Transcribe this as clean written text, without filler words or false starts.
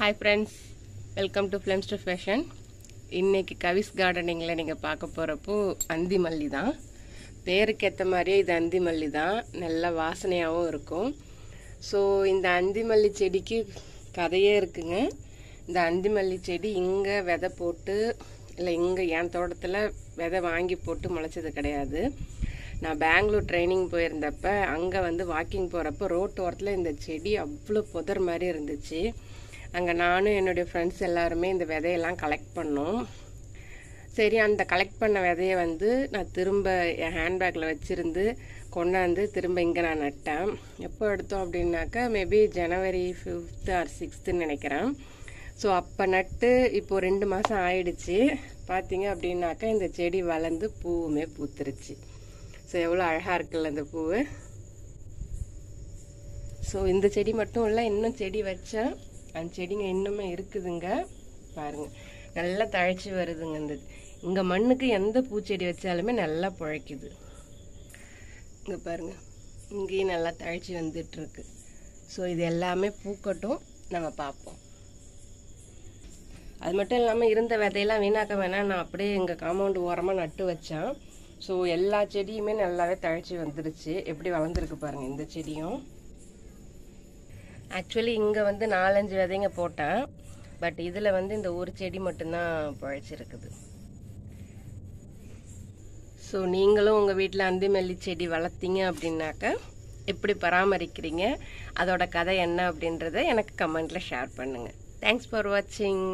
Hi friends, welcome to Flames to Fashion. இன்னைக்கு கவிஸ் கார்டனிங்ல நீங்க பார்க்க போறப்போ அந்தி மல்லி தான். பேருக்கு ஏத்த மாதிரியே இது அந்தி மல்லி தான். நல்ல வாசனையாவும் இருக்கும். ஸோ இந்த அந்தி மல்லி செடிக்கு கதையே இருக்குங்க. இந்த அந்தி மல்லி செடி இங்க விதை போட்டு இல்லை இங்க என் தோட்டத்தில் விதை வாங்கி போட்டு முளைச்சது கிடையாது. நான் பெங்களூர் ட்ரைனிங் போயிருந்தப்ப அங்கே வந்து வாக்கிங் போகிறப்போ ரோட்டு ஓரத்தில் இந்த செடி அவ்வளோ புதர் மாதிரி இருந்துச்சு. அங்கே நானும் என்னுடைய ஃப்ரெண்ட்ஸ் எல்லாருமே இந்த விதையெல்லாம் கலெக்ட் பண்ணோம். சரி, அந்த கலெக்ட் பண்ண விதையை வந்து நான் திரும்ப என் ஹேண்ட்பேக்கில் வச்சுருந்து கொண்டாந்து திரும்ப இங்கே நான் நட்டேன். எப்போ எடுத்தோம் அப்படின்னாக்கா maybe January 5th or 6th நினைக்கிறேன். ஸோ அப்போ நட்டு இப்போது 2 மாதம் ஆயிடுச்சு. பார்த்தீங்க அப்படின்னாக்கா இந்த செடி வளர்ந்து பூவுமே பூத்துருச்சு. ஸோ எவ்வளோ அழகாக இருக்குல்ல இந்த பூவு. ஸோ இந்த செடி மட்டும் இல்லை, இன்னும் செடி வச்சேன். அந்த செடிங்க இன்னுமே இருக்குதுங்க. பாருங்கள், நல்லா தழைச்சி வருதுங்க. இங்கே மண்ணுக்கு எந்த பூச்செடி வச்சாலுமே நல்லா பிழைக்குது. இங்கே பாருங்கள், இங்கேயும் நல்லா தழைச்சி வந்துட்டுருக்கு. ஸோ இது எல்லாமே பூக்கட்டும், நம்ம பார்ப்போம். அது மட்டும் இல்லாமல் இருந்த விதையெல்லாம் வீணாக்க வேணாம், நான் அப்படியே எங்கள் காம்பவுண்டு ஓரமாக நட்டு வச்சேன். ஸோ எல்லா செடியுமே நல்லாவே தழைச்சி வந்துருச்சு. எப்படி வளர்ந்துருக்கு பாருங்கள் இந்த செடியும். ஆக்சுவலி இங்கே வந்து 4-5 விதைங்க போட்டேன். பட் இதில் வந்து இந்த ஒரு செடி மட்டும்தான் பழைச்சிருக்குது. ஸோ நீங்களும் உங்கள் வீட்டில் அந்தி மல்லி செடி வளர்த்தீங்க அப்படின்னாக்கா எப்படி பராமரிக்கிறீங்க, அதோட கதை என்ன அப்படின்றத எனக்கு கமெண்ட்டில் ஷேர் பண்ணுங்கள். தேங்க்ஸ் ஃபார் வாட்சிங்.